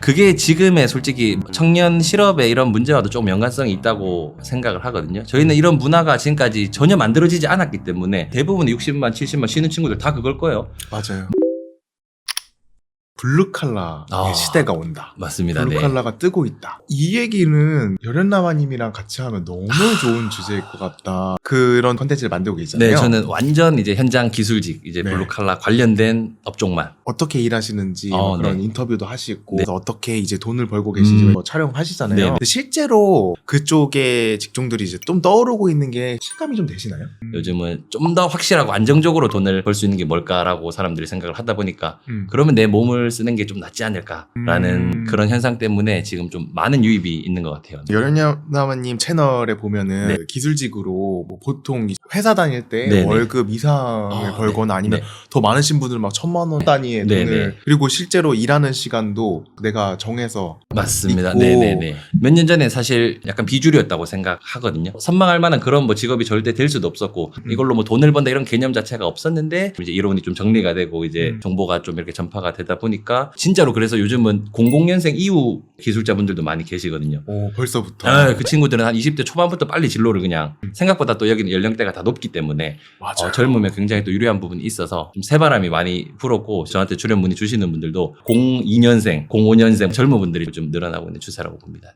그게 지금의 솔직히 청년 실업의 이런 문제와도 좀 연관성이 있다고 생각을 하거든요. 저희는 이런 문화가 지금까지 전혀 만들어지지 않았기 때문에 대부분 60만, 70만 쉬는 친구들 다 그걸 거예요. 맞아요. 블루칼라의 시대가 온다. 맞습니다. 블루칼라가 뜨고 있다. 이 얘기는 열연나마님이랑 같이 하면 너무 좋은 주제일 것 같다. 그런 컨텐츠를 만들고 계시잖아요. 네, 저는 완전 이제 현장 기술직, 이제 네. 블루칼라 관련된 업종만. 어떻게 일하시는지 그런 인터뷰도 하시고 네. 어떻게 이제 돈을 벌고 계신지 뭐 촬영하시잖아요. 네. 근데 실제로 그쪽의 직종들이 이제 좀 떠오르고 있는 게 실감이 좀 되시나요? 요즘은 좀 더 확실하고 안정적으로 돈을 벌 수 있는 게 뭘까라고 사람들이 생각을 하다 보니까 그러면 내 몸을 쓰는 게 좀 낫지 않을까라는 그런 현상 때문에 지금 좀 많은 유입이 있는 것 같아요. 열연나마님 채널에 보면은 네. 기술직으로 뭐 보통 회사 다닐 때 네네. 월급 이상을 벌거나 아니면 더 많으신 분들은 막 1,000만 원 단위의 네네. 돈을 그리고 실제로 일하는 시간도 내가 정해서 맞습니다. 있고. 네네네. 몇 년 전에 사실 약간 비주류였다고 생각하거든요. 선망할 만한 그런 뭐 직업이 절대 될 수도 없었고 이걸로 뭐 돈을 번다 이런 개념 자체가 없었는데 이제 이론이 좀 정리가 되고 이제 정보가 좀 이렇게 전파가 되다 보니까 진짜로 그래서 요즘은 00년생 이후 기술자분들도 많이 계시거든요. 오, 벌써부터. 그 친구들은 한 20대 초반부터 빨리 진로를 그냥 생각보다 또 여기는 연령대가 다 높기 때문에 맞아요. 젊으면 굉장히 또 유리한 부분이 있어서 좀 새바람이 많이 불었고 저한테 출연 문의 주시는 분들도 02년생, 05년생 젊은 분들이 좀 늘어나고 있는 추세라고 봅니다.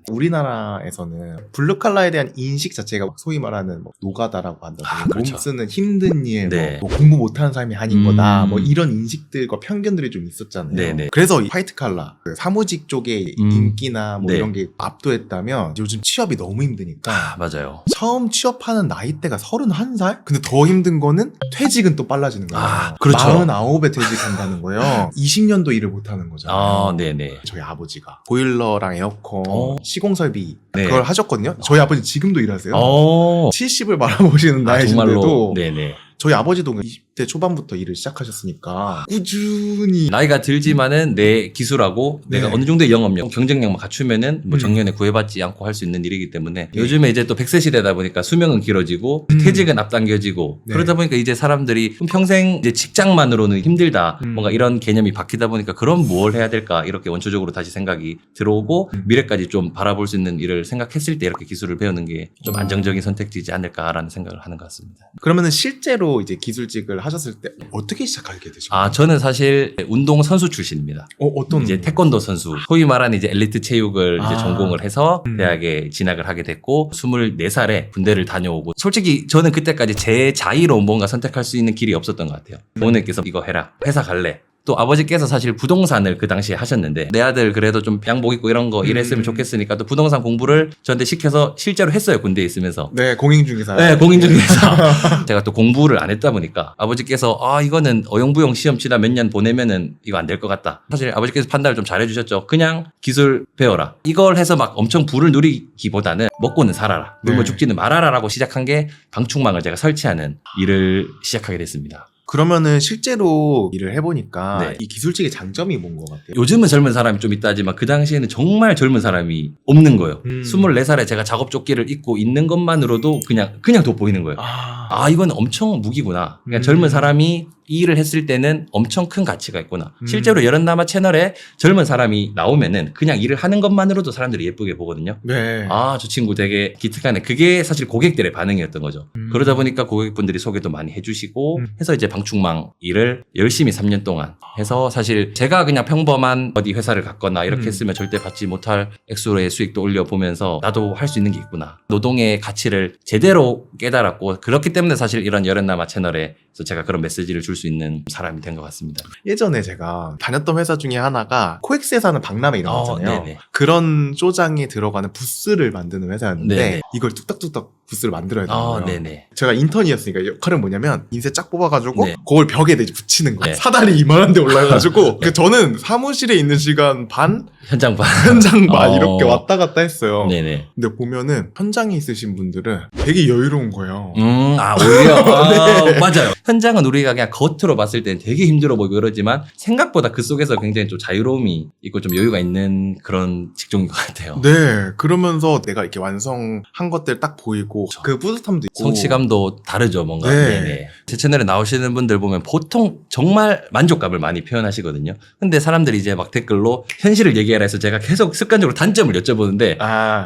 우리나라에서는 블루칼라에 대한 인식 자체가 소위 말하는 뭐 노가다라고 한다든지 그렇죠. 몸 쓰는 힘든 일, 네. 뭐 공부 못하는 사람이 아닌 거다 뭐 이런 인식들과 편견들이 좀 있었잖아요. 네네. 그래서 이 화이트칼라 그 사무직 쪽의 인기나 뭐 네. 이런 게 압도했다면 요즘 취업이 너무 힘드니까 맞아요. 처음 취업하는 나이대가 31살? 근데 더 힘든 거는 퇴직은 또 빨라지는 거예요. 그렇죠. 49에 퇴직한다는 거예요. 20년도 일을 못하는 거잖아요. 네네. 저희 아버지가 보일러랑 에어컨 시공설비 네. 그걸 하셨거든요. 저희 아버지 지금도 일하세요. 70을 바라보시는 정말로. 나이신데도 네네. 저희 아버지도 20대 초반부터 일을 시작하셨으니까 꾸준히 나이가 들지만은 내 기술하고 네. 내가 어느 정도의 영업력, 경쟁력만 갖추면은 뭐 정년에 구애받지 않고 할 수 있는 일이기 때문에 요즘에 이제 또 100세 시대다 보니까 수명은 길어지고 퇴직은 앞당겨지고 네. 그러다 보니까 이제 사람들이 평생 이제 직장만으로는 힘들다. 뭔가 이런 개념이 바뀌다 보니까 그럼 뭘 해야 될까 이렇게 원초적으로 다시 생각이 들어오고 미래까지 좀 바라볼 수 있는 일을 생각했을 때 이렇게 기술을 배우는 게 좀 안정적인 선택지지 않을까라는 생각을 하는 것 같습니다. 그러면은 실제로 이제 기술직을 하셨을 때 어떻게 시작하게 되죠? 저는 사실 운동 선수 출신입니다. 어떤 이제 태권도 선수, 소위 말하는 이제 엘리트 체육을 이제 전공을 해서 음. 대학에 진학을 하게 됐고 24살에 군대를 다녀오고 솔직히 저는 그때까지 제 자의로 뭔가 선택할 수 있는 길이 없었던 것 같아요. 부모님께서 이거 해라, 회사 갈래. 또 아버지께서 사실 부동산을 그 당시에 하셨는데 내 아들 그래도 좀 양복 입고 이런 거 일했으면 좋겠으니까 또 부동산 공부를 저한테 시켜서 실제로 했어요. 군대에 있으면서. 네, 공인중개사. 네, 공인중개사. 제가 또 공부를 안 했다 보니까 아버지께서 이거는 어영부영 시험 치다 몇 년 보내면은 이거 안 될 것 같다. 사실 아버지께서 판단을 좀 잘해주셨죠. 그냥 기술 배워라. 이걸 해서 막 엄청 부를 누리기보다는 먹고는 살아라. 굶어 네. 죽지는 말아라라고 시작한 게 방충망을 제가 설치하는 일을 시작하게 됐습니다. 그러면은 실제로 일을 해보니까 네. 이 기술직의 장점이 뭔 것 같아요? 요즘은 젊은 사람이 좀 있다 하지만 그 당시에는 정말 젊은 사람이 없는 거예요. 24살에 제가 작업조끼를 입고 있는 것만으로도 그냥 돋보이는 거예요. 이건 엄청 무기구나. 그냥 젊은 사람이 이 일을 했을 때는 엄청 큰 가치가 있구나. 실제로 열연남아 채널에 젊은 사람이 나오면은 그냥 일을 하는 것만으로도 사람들이 예쁘게 보거든요. 네. 저 친구 되게 기특하네. 그게 사실 고객들의 반응이었던 거죠. 그러다 보니까 고객분들이 소개도 많이 해주시고 해서 이제 방충망 일을 열심히 3년 동안 해서 사실 제가 그냥 평범한 어디 회사를 갔거나 이렇게 했으면 절대 받지 못할 액수의 수익도 올려보면서 나도 할 수 있는 게 있구나. 노동의 가치를 제대로 깨달았고 그렇기 때문에 사실 이런 열연남아 채널에서 제가 그런 메시지를 줄 수 있는 사람이 된 것 같습니다. 예전에 제가 다녔던 회사 중에 하나가 코엑스에 사는 박람회 이런 거 있잖아요. 네네. 그런 쇼장에 들어가는 부스를 만드는 회사였는데 네네. 이걸 뚝딱뚝딱 부스를 만들어야 되는 거예요. 네네. 제가 인턴이었으니까 역할은 뭐냐면 인쇄 쫙 뽑아가지고 네. 그걸 벽에 이제 붙이는 거예요. 네. 사다리 이만한 데 올라가가지고 저는 사무실에 있는 시간 반 현장 반. 현장 반 이렇게 왔다 갔다 했어요. 네네. 근데 보면은 현장에 있으신 분들은 되게 여유로운 거예요. 오히려. 네. 맞아요. 현장은 우리가 그냥 겉으로 봤을 때는 되게 힘들어 보이고 그러지만 생각보다 그 속에서 굉장히 좀 자유로움이 있고 좀 여유가 있는 그런 직종인 것 같아요. 네, 그러면서 내가 이렇게 완성하는 한 것들 딱 보이고 그 뿌듯함도 있고 성취감도 다르죠, 뭔가. 네. 네네. 제 채널에 나오시는 분들 보면 보통 정말 만족감을 많이 표현하시거든요. 근데 사람들이 이제 막 댓글로 현실을 얘기하라 해서 제가 계속 습관적으로 단점을 여쭤보는데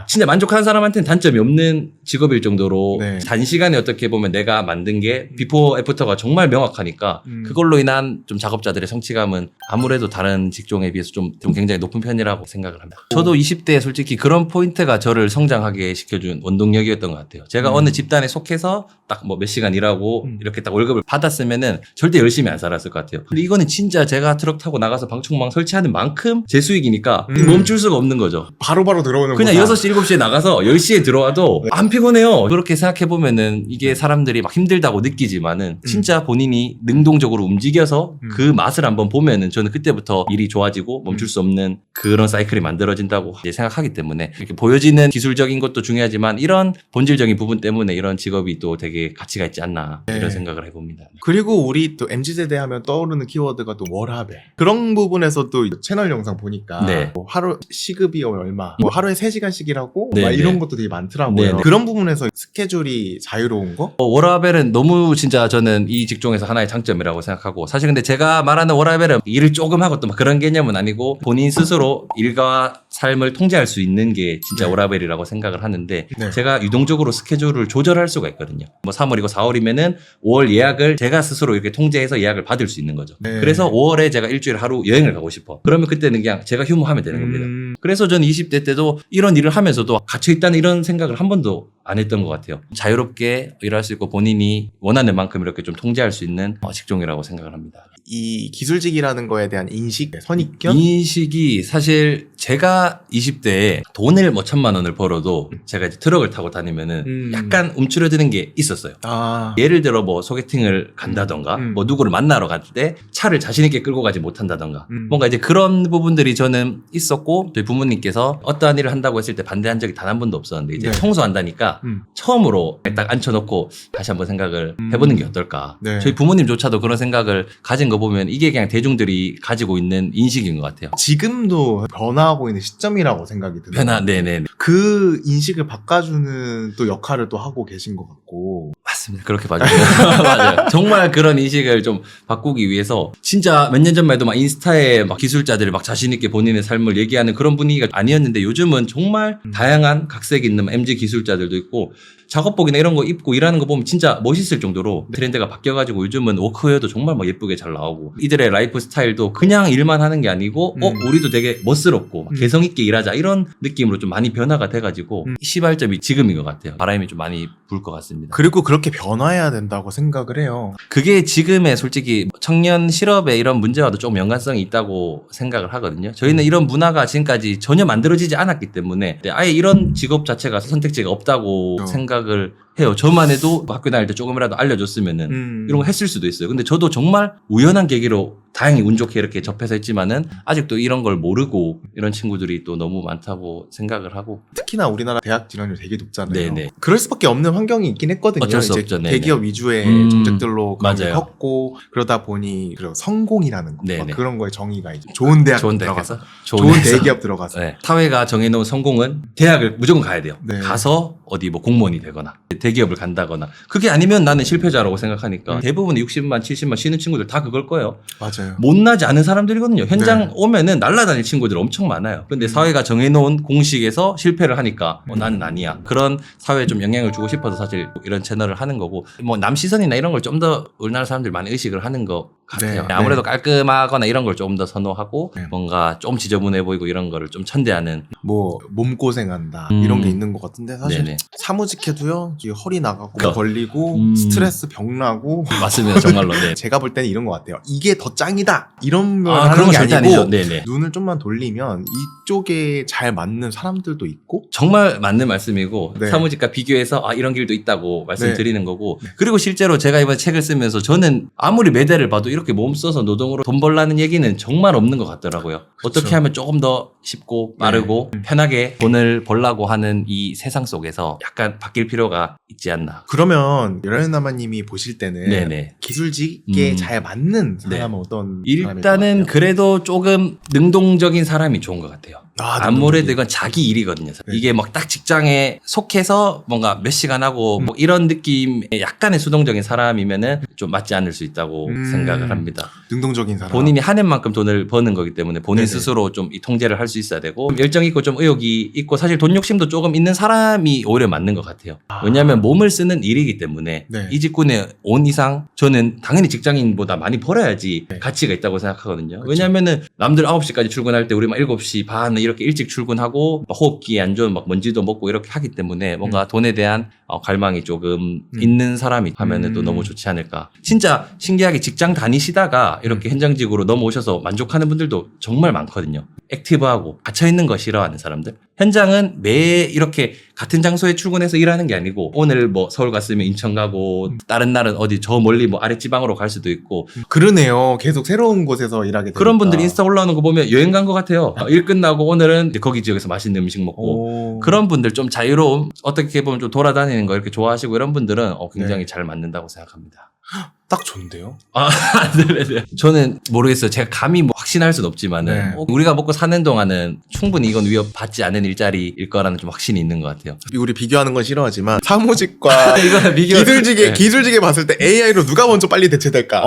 진짜 만족하는 사람한테는 단점이 없는 직업일 정도로 네. 단시간에 어떻게 보면 내가 만든 게 비포 애프터가 정말 명확하니까 그걸로 인한 좀 작업자들의 성취감은 아무래도 다른 직종에 비해서 좀 굉장히 높은 편이라고 생각을 합니다. 저도 20대에 솔직히 그런 포인트가 저를 성장하게 시켜준 원동력이었던 것 같아요. 제가 어느 집단에 속해서 딱 뭐 몇 시간 일하고 이렇게 딱 월급을 받았으면은 절대 열심히 안 살았을 것 같아요. 근데 이거는 진짜 제가 트럭 타고 나가서 방충망 설치하는 만큼 제 수익이니까 멈출 수가 없는 거죠. 바로바로 들어오는 그냥 거다. 6시, 7시에 나가서 10시에 들어와도 안 피곤해요. 그렇게 생각해보면은 이게 사람들이 막 힘들다고 느끼지만은 진짜 본인이 능동적으로 움직여서 그 맛을 한번 보면은 저는 그때부터 일이 좋아지고 멈출 수 없는 그런 사이클이 만들어진다고 이제 생각하기 때문에 이렇게 보여지는 기술적인 것도 중요하지만 이런 본질적인 부분 때문에 이런 직업이 또 되게 가치가 있지 않나 네. 이런 생각을 해봅니다. 그리고 우리 또 MZ세대 하면 떠오르는 키워드가 또 워라벨. 그런 부분에서도 채널 영상 보니까 네. 뭐 하루 시급이 얼마, 뭐 하루에 3시간씩 일하고 네, 막 네. 이런 것도 되게 많더라고요. 네, 네. 그런 부분에서 스케줄이 자유로운 거? 워라벨은 너무 진짜 저는 이 직종에서 하나의 장점이라고 생각하고 사실 근데 제가 말하는 워라벨은 일을 조금 하고 또 막 그런 개념은 아니고 본인 스스로 일과 삶을 통제할 수 있는 게 진짜 네. 워라벨이라고 생각을 하는데 네. 제가 유동적으로 스케줄을 조절할 수가 있거든요. 뭐 3월이고 4월이면은 5월 예약을 제가 스스로 이렇게 통제해서 예약을 받을 수 있는 거죠. 네. 그래서 5월에 제가 일주일 하루 여행을 가고 싶어. 그러면 그때는 그냥 제가 휴무하면 되는 겁니다. 그래서 저는 20대 때도 이런 일을 하면서도 갇혀있다는 이런 생각을 한 번도 안 했던 것 같아요. 자유롭게 일할 수 있고 본인이 원하는 만큼 이렇게 좀 통제할 수 있는 직종이라고 생각을 합니다. 이 기술직이라는 거에 대한 인식, 선입견? 인식이 사실 제가 20대에 돈을 뭐 1,000만 원을 벌어도 제가 이제 트럭을 타고 다니면은 약간 움츠러드는 게 있었어요. 아, 예를 들어 뭐 소개팅을 간다던가 뭐 누구를 만나러 갈 때 차를 자신 있게 끌고 가지 못한다던가 뭔가 이제 그런 부분들이 저는 있었고 저희 부모님께서 어떠한 일을 한다고 했을 때 반대한 적이 단 한 번도 없었는데 이제 네. 청소한다니까 처음으로 딱 앉혀놓고 다시 한번 생각을 해보는 게 어떨까. 네. 저희 부모님조차도 그런 생각을 가진 거 보면 이게 그냥 대중들이 가지고 있는 인식인 것 같아요. 지금도 변화하고 있는 시점이라고 생각이 드네요. 네네. 그 인식을 바꿔주는 또 역할을 또 하고 계신 것 같고. 맞습니다. 그렇게 봐주세요. 맞아요. 정말 그런 인식을 좀 바꾸기 위해서 진짜 몇 년 전만 해도 막 인스타에 막 기술자들이 막 자신있게 본인의 삶을 얘기하는 그런 분위기가 아니었는데 요즘은 정말 다양한 각색 있는 MZ 기술자들도 있고 작업복이나 이런 거 입고 일하는 거 보면 진짜 멋있을 정도로 트렌드가 바뀌어가지고 요즘은 워크웨어도 정말 막 예쁘게 잘 나오고 이들의 라이프 스타일도 그냥 일만 하는 게 아니고 우리도 되게 멋스럽고 개성 있게 일하자 이런 느낌으로 좀 많이 변화가 돼가지고 시발점이 지금인 것 같아요. 바람이 좀 많이 불 것 같습니다. 그리고 그렇게 변화해야 된다고 생각을 해요. 그게 지금의 솔직히 청년 실업의 이런 문제와도 좀 연관성이 있다고 생각을 하거든요. 저희는 이런 문화가 지금까지 전혀 만들어지지 않았기 때문에 아예 이런 직업 자체가 선택지가 없다고 생각을 해요. 저만 해도 학교 다닐 때 조금이라도 알려줬으면은 이런 거 했을 수도 있어요. 근데 저도 정말 우연한 계기로 다행히 운 좋게 이렇게 접해서 했지만은 아직도 이런 걸 모르고 이런 친구들이 또 너무 많다고 생각을 하고 특히나 우리나라 대학 진학률 되게 높잖아요. 네네. 그럴 수밖에 없는 환경이 있긴 했거든요. 어쩔 수 이제 없죠. 네네. 대기업 위주의 정책들로 맞아요. 컸고 그러다 보니 그리고 성공이라는 거 네네. 그런 거의 정의가 이제 좋은 대학 좋은 들어가서 대학에서 좋은 데서. 대기업 들어가서 네. 사회가 정해놓은 성공은 대학을 무조건 가야 돼요. 네. 가서 어디 뭐 공무원이 되거나 대기업을 간다거나 그게 아니면 나는 실패자라고 생각하니까 대부분 60만 70만 쉬는 친구들 다 그걸 거예요. 맞아요. 못나지 않은 사람들이거든요. 현장 네. 오면은 날라다닐 친구들 엄청 많아요. 근데 사회가 정해놓은 공식에서 실패를 하니까 나는 아니야. 그런 사회에 좀 영향을 주고 싶어서 사실 이런 채널을 하는 거고 뭐 남 시선이나 이런 걸 좀 더 우리나라 사람들이 많이 의식을 하는 것 같아요. 네. 아무래도 깔끔하거나 이런 걸 좀 더 선호하고 네. 뭔가 좀 지저분해 보이고 이런 거를 좀 천대하는 뭐 몸고생한다 이런 게 있는 것 같은데 사실 네네. 사무직해도요 이게 허리 나가고 그거. 걸리고 스트레스 병 나고 맞습니다. 정말로. 네. 제가 볼 때는 이런 것 같아요. 이게 더 짱이다 이런 걸 아, 하는 그런 건 게 절대 아니고 아니죠. 네네. 눈을 좀만 돌리면 이쪽에 잘 맞는 사람들도 있고 정말 맞는 말씀이고 네. 사무직과 비교해서 이런 길도 있다고 말씀드리는 네. 거고 그리고 실제로 제가 이번 책을 쓰면서 저는 아무리 매대를 봐도 이렇게 몸 써서 노동으로 돈 벌라는 얘기는 정말 없는 것 같더라고요. 그쵸. 어떻게 하면 조금 더 쉽고 빠르고 편하게 돈을 벌라고 하는 이 세상 속에서 약간 바뀔 필요가 있지 않나. 그러면 열혈나마님이 보실 때는 네네. 기술직에 잘 맞는 사람은 네. 어떤 사람일 것 일단은 같아요? 그래도 조금 능동적인 사람이 좋은 것 같아요. 아무래도 이건 자기 일이거든요. 네. 이게 막 딱 직장에 속해서 뭔가 몇 시간 하고 뭐 이런 느낌의 약간의 수동적인 사람이면은 좀 맞지 않을 수 있다고 생각을 합니다. 능동적인 사람. 본인이 하는 만큼 돈을 버는 거기 때문에 본인 네네. 스스로 좀 이 통제를 할 수 있어야 되고 열정 있고 좀 의욕이 있고 사실 돈 욕심도 조금 있는 사람이 오히려 맞는 것 같아요. 왜냐하면 몸을 쓰는 일이기 때문에 네. 이 직군에 온 이상 저는 당연히 직장인보다 많이 벌어야지 네. 가치가 있다고 생각하거든요. 그쵸. 왜냐하면은 남들 9시까지 출근할 때 우리 막 7시 반 이렇게 일찍 출근하고 막 호흡기 안 좋은 막 먼지도 먹고 이렇게 하기 때문에 뭔가 돈에 대한 갈망이 조금 있는 사람이 하면은 또 너무 좋지 않을까. 진짜 신기하게 직장 다니시다가 이렇게 현장직으로 넘어오셔서 만족하는 분들도 정말 많거든요. 액티브하고 갇혀있는 거 싫어하는 사람들. 현장은 매 이렇게 같은 장소에 출근해서 일하는 게 아니고 오늘 뭐 서울 갔으면 인천 가고 다른 날은 어디 저 멀리 뭐 아랫지방으로 갈 수도 있고 그러네요. 계속 새로운 곳에서 일하게 되니까. 그런 분들이 인스타 올라오는 거 보면 여행 간 것 같아요. 일 끝나고 오늘은 이제 거기 지역에서 맛있는 음식 먹고 그런 분들 좀 자유로움 어떻게 보면 좀 돌아다니는 거 이렇게 좋아하시고 이런 분들은 굉장히 잘 맞는다고 생각합니다. 딱 좋은데요? 아, 네네. 저는 모르겠어요. 제가 감히 뭐 확신할 수는 없지만은 네. 우리가 먹고 사는 동안은 충분히 이건 위협받지 않은 일자리일 거라는 좀 확신이 있는 것 같아요. 우리 비교하는 건 싫어하지만 사무직과 이거는 비교 기술직에 네. 기술직에 봤을 때 AI로 누가 먼저 빨리 대체될까?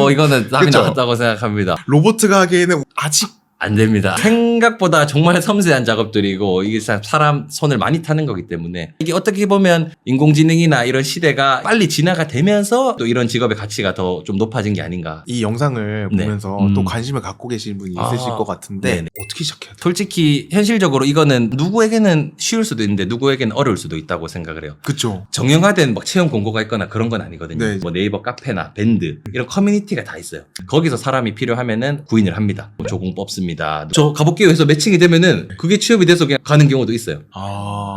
이거는 답이 그쵸? 나왔다고 생각합니다. 로보트가 하기에는 아직 안 됩니다. 생각보다 정말 섬세한 작업들이고 이게 사람 손을 많이 타는 거기 때문에 이게 어떻게 보면 인공지능이나 이런 시대가 빨리 진화가 되면서 또 이런 직업의 가치가 더 좀 높아진 게 아닌가. 이 영상을 네. 보면서 또 관심을 갖고 계신 분이 있으실 것 같은데 네네. 어떻게 시작해야 돼요? 솔직히 현실적으로 이거는 누구에게는 쉬울 수도 있는데 누구에게는 어려울 수도 있다고 생각을 해요. 그쵸? 정형화된 막 채용 공고가 있거나 그런 건 아니거든요. 네. 뭐 네이버 카페나 밴드 이런 커뮤니티가 다 있어요. 거기서 사람이 필요하면은 구인을 합니다. 뭐 조공 뽑습니다. 저 가볼게요 해서 매칭이 되면은 그게 취업이 돼서 그냥 가는 경우도 있어요.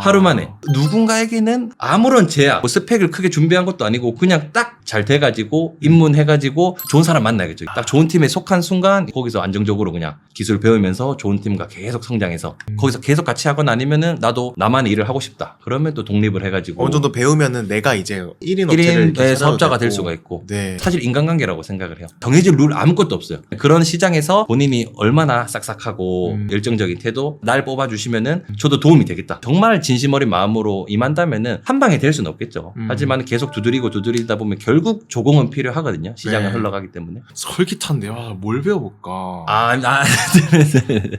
하루 만에. 누군가에게는 아무런 제약, 뭐 스펙을 크게 준비한 것도 아니고 그냥 딱 잘 돼가지고 입문해가지고 좋은 사람 만나야겠죠. 딱 좋은 팀에 속한 순간 거기서 안정적으로 그냥 기술 배우면서 좋은 팀과 계속 성장해서 거기서 계속 같이 하거나 아니면은 나도 나만의 일을 하고 싶다. 그러면 또 독립을 해가지고 어느 정도 배우면은 내가 이제 1인 업체를 1인 사업자가 될 수가 있고 네. 사실 인간관계라고 생각을 해요. 정해진 룰 아무것도 없어요. 그런 시장에서 본인이 얼마나 싹싹하고 열정적인 태도 날 뽑아주시면은 저도 도움이 되겠다. 정말 진심 어린 마음으로 임한다면은 한 방에 될 수는 없겠죠. 하지만 계속 두드리다 보면 결국 조공은 필요하거든요. 시장을 네. 흘러가기 때문에. 솔깃한데 뭘 배워볼까?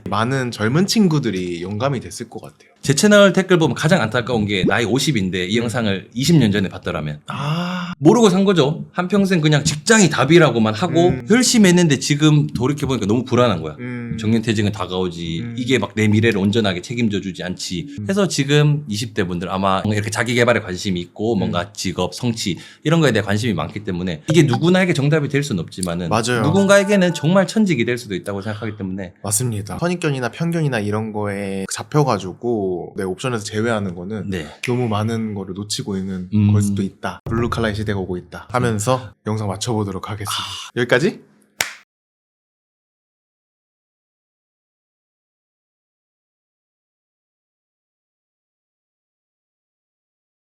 많은 젊은 친구들이 영감이 됐을 것 같아요. 제 채널 댓글 보면 가장 안타까운 게 나이 50인데 이 영상을 20년 전에 봤더라면 모르고 산 거죠. 한평생 그냥 직장이 답이라고만 하고 열심히 했는데 지금 돌이켜보니까 너무 불안한 거야. 정년퇴직은 다가오지 이게 막 내 미래를 온전하게 책임져 주지 않지 해서 지금 20대 분들 아마 이렇게 자기 개발에 관심이 있고 뭔가 직업, 성취 이런 거에 대해 관심이 많기 때문에 이게 누구나에게 정답이 될 수는 없지만은 맞아요. 누군가에게는 정말 천직이 될 수도 있다고 생각하기 때문에 맞습니다. 선입견이나 편견이나 이런 거에 잡혀가지고 내 옵션에서 제외하는 거는 네. 너무 많은 거를 놓치고 있는 걸 수도 있다. 블루칼라의 시대가 오고 있다 하면서 영상 마쳐보도록 하겠습니다. 여기까지?